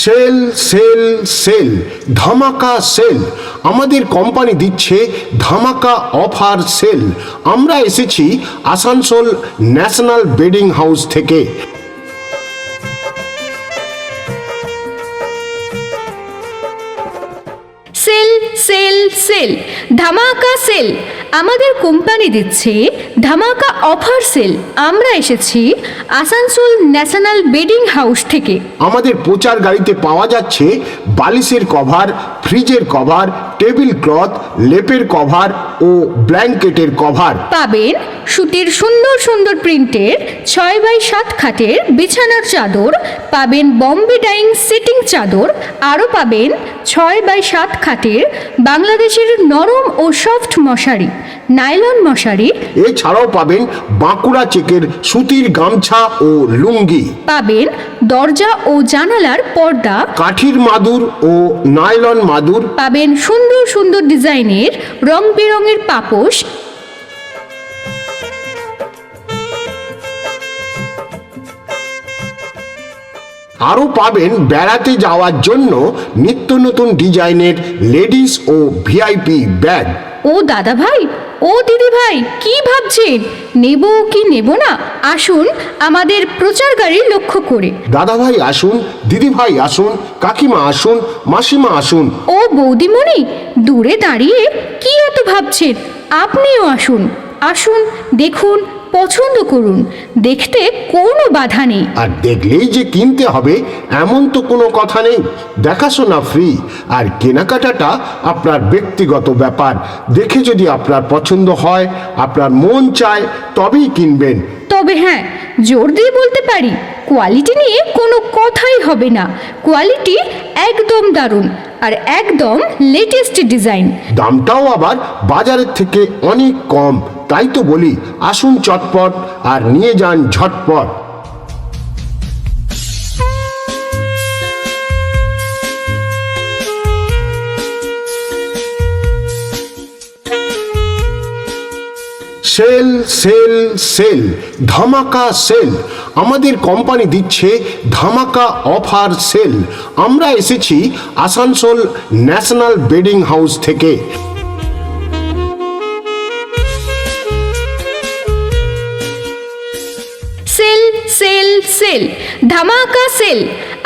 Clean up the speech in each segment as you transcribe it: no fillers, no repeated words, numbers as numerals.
Sell sell sell ধামাকা sell. আমাদের company দিচ্ছে ধামাকা অফার সেল। আমরা এসেছি আসানসোল ন্যাশনাল বেডিং হাউস থেকে। সেল সেল সেল ধামাকা সেল। আমাদের কোম্পানি দিচ্ছে ধামাকা অফার সেল। আমরা এসেছি আসানসোল ন্যাশনাল বেডিং হাউস থেকে। আমাদের প্রচার গাড়িতে পাওয়া যাচ্ছে বালিশের কভার, ফ্রিজের কভার, টেবিল ক্লথ, লেপের কভার ও ব্ল্যাঙ্কেটের কভার। পাবেন সুতির সুন্দর সুন্দর প্রিন্টের 6x7 খাটের বিছানার চাদর, পাবেন বম্বে ডাইং সিটিং চাদর, আরও পাবেন 6x7 খাটের বাংলাদেশের নরম ও সফট মশারি, নাইলন মশারি। এছাড়াও পাবেন বাঁকুড়া চেকের সুতির গামছা ও লুঙ্গি। পাবেন দরজা ও জানালার পর্দা, কাঠির মাদুর ও নাইলন মাদুর। পাবেন সুন্দর সুন্দর ডিজাইনের রং বেরঙের পাপোশ। আরও পাবেন বেড়াতে যাওয়ার জন্য নিত্য নতুন ডিজাইনের লেডিস ও ভিআইপি ব্যাগ। ও দাদা ভাই, ও দিদি ভাই, কি ভাবছেন? নেব কি নেব না? আসুন আমাদের প্রচার গাড়ি লক্ষ্য করে। দাদা ভাই আসুন, দিদি ভাই আসুন, কাকিমা আসুন, মাসিমা আসুন। ও বৌদিমণি, দূরে দাঁড়িয়ে কি এত ভাবছেন? আপনিও আসুন, আসুন, দেখুন, পছন্দ করুন। দেখতে কোনো বাধা নেই। আর দেখলেই যে কিনতে হবে এমন তো কোনো কথা নেই। দেখাশোনা ফ্রি। আর কেনাকাটাটা আপনার ব্যক্তিগত ব্যাপার। দেখে যদি আপনার পছন্দ হয়, আপনার মন চায়, তবেই কিনবেন। তবে হ্যাঁ, জোর দিয়ে বলতে পারি, কোয়ালিটি নিয়ে কোনো কথাই হবে না। কোয়ালিটি একদম দারুণ আর একদম লেটেস্ট ডিজাইন। দামটাও আবার বাজারের থেকে অনেক কম। তাই তো বলি, আসুন চটপট আর নিয়ে যান ঝটপট। সেল সেল সেল ধামাকা সেল। আমাদের কোম্পানি দিচ্ছে ধামাকা অফার সেল। আমরা এসেছি আসানসোল ন্যাশনাল বেডিং হাউস থেকে। সেল সেল সেল ধামাকা সেল।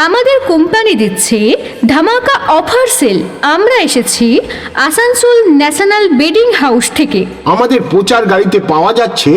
আমাদের কোম্পানি দিচ্ছে ধামাকা অফার সেল। আমরা এসেছি আসানসোল ন্যাশনাল বেডিং হাউস থেকে। আমাদের প্রচার গাড়িতে পাওয়া যাচ্ছে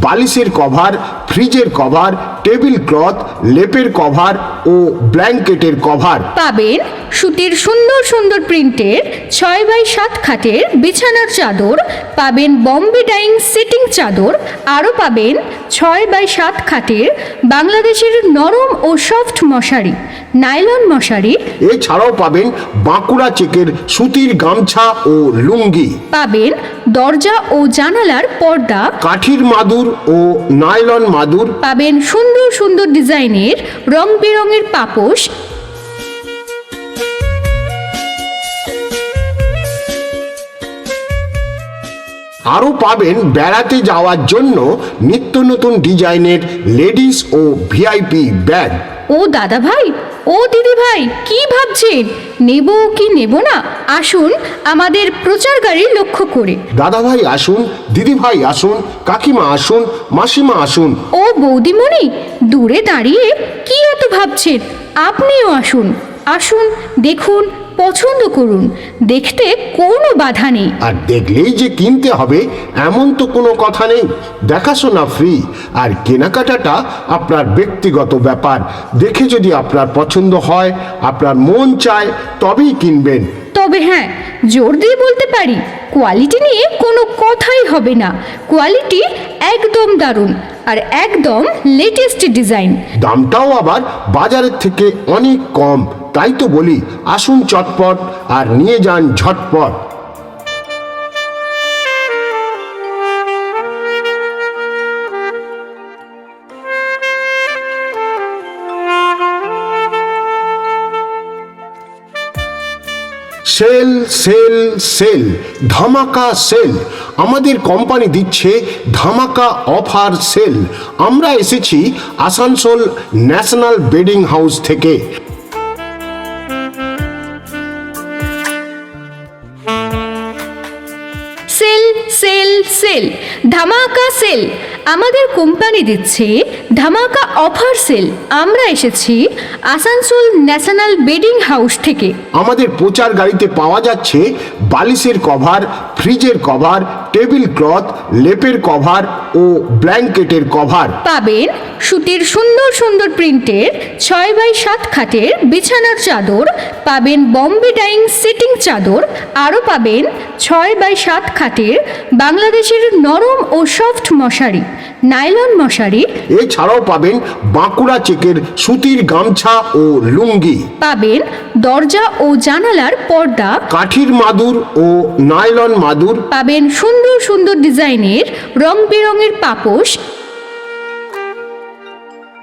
বালিশের কভার, ফ্রিজের কভার, টেবিল ক্লথ, লেপের কভার ও ব্ল্যাঙ্কেটের কভার। পাবেন সুতির সুন্দর সুন্দর প্রিন্টের 6x7 খাটের বিছানার চাদর, পাবেন বম্বে ডাইং সিটিং চাদর, আরও পাবেন 6x7 খাটের বাংলাদেশের নরম ও সফট মশারি, নাইলন মশারি। এছাড়াও পাবেন বাঁকুড়া চেকের সুতির গামছা ও লুঙ্গি। পাবেন দরজা ও জানালার পর্দা, কাঠির মাদুর ও নাইলন মাদুর। পাবেন সুন্দর সুন্দর ডিজাইনের রং বেরঙের পাপোশ। আরও পাবেন বেড়াতে যাওয়ার জন্য নিত্য নতুন ডিজাইনের লেডিস ও ভিআইপি ব্যাগ। ও দাদা ভাই, ও দিদি ভাই, কি ভাবছেন? নেব কি নেব না? আসুন আমাদের প্রচার গাড়ি লক্ষ্য করে। দাদা ভাই আসুন, দিদি ভাই আসুন, কাকিমা আসুন, মাসিমা আসুন। ও বৌদিমণি, দূরে দাঁড়িয়ে কি এত ভাবছেন? আপনিও আসুন, আসুন, দেখুন, পছন্দ করুন। দেখতে কোনো বাধা নেই। আর দেখলেই যে কিনতে হবে এমন তো কোনো কথা নেই। দেখাশোনা ফ্রি। আর কেনাকাটাটা আপনার ব্যক্তিগত ব্যাপার। দেখে যদি আপনার পছন্দ হয়, আপনার মন চায়, তবেই কিনবেন। তবে হ্যাঁ, জোর দিয়ে বলতে পারি, কোয়ালিটি নিয়ে কোনো কথাই হবে না। কোয়ালিটি একদম দারুণ আর একদম লেটেস্ট ডিজাইন। দামটাও আবার বাজারের থেকে অনেক কম। তাই তো বলি, আসুন চটপট আর নিয়ে যান ঝটপট। সেল সেল সেল ধামাকা সেল। আমাদের কোম্পানি দিচ্ছে ধামাকা অফার সেল। আমরা এসেছি আসানসোল ন্যাশনাল বেডিং হাউস থেকে। সেল, ধামাকা সেল। আমাদের কোম্পানি দিচ্ছে ধামাকা অফার সেল। আমরা এসেছি আসানসোল ন্যাশনাল বেডিং হাউস থেকে। আমাদের প্রচার গাড়িতে পাওয়া যাচ্ছে বালিশের কভার, ফ্রিজের কভার, টেবিল ক্লথ, লেপের কভার ও ব্ল্যাঙ্কেটের কভার। পাবেন সুতির সুন্দর সুন্দর প্রিন্টের 6x7 খাটের বিছানার চাদর, পাবেন বম্বে ডাইং সিটিং চাদর, আরও পাবেন 6x7 খাটের বাংলাদেশের নরম ও সফট মশারি, নাইলন মশারি। এছাড়াও পাবেন বাঁকুড়া চেকের সুতির গামছা ও লুঙ্গি। পাবেন দরজা ও জানালার পর্দা, কাঠির মাদুর ও নাইলন মাদুর। পাবেন সুন্দর সুন্দর ডিজাইনের রং বেরঙের পাপোশ,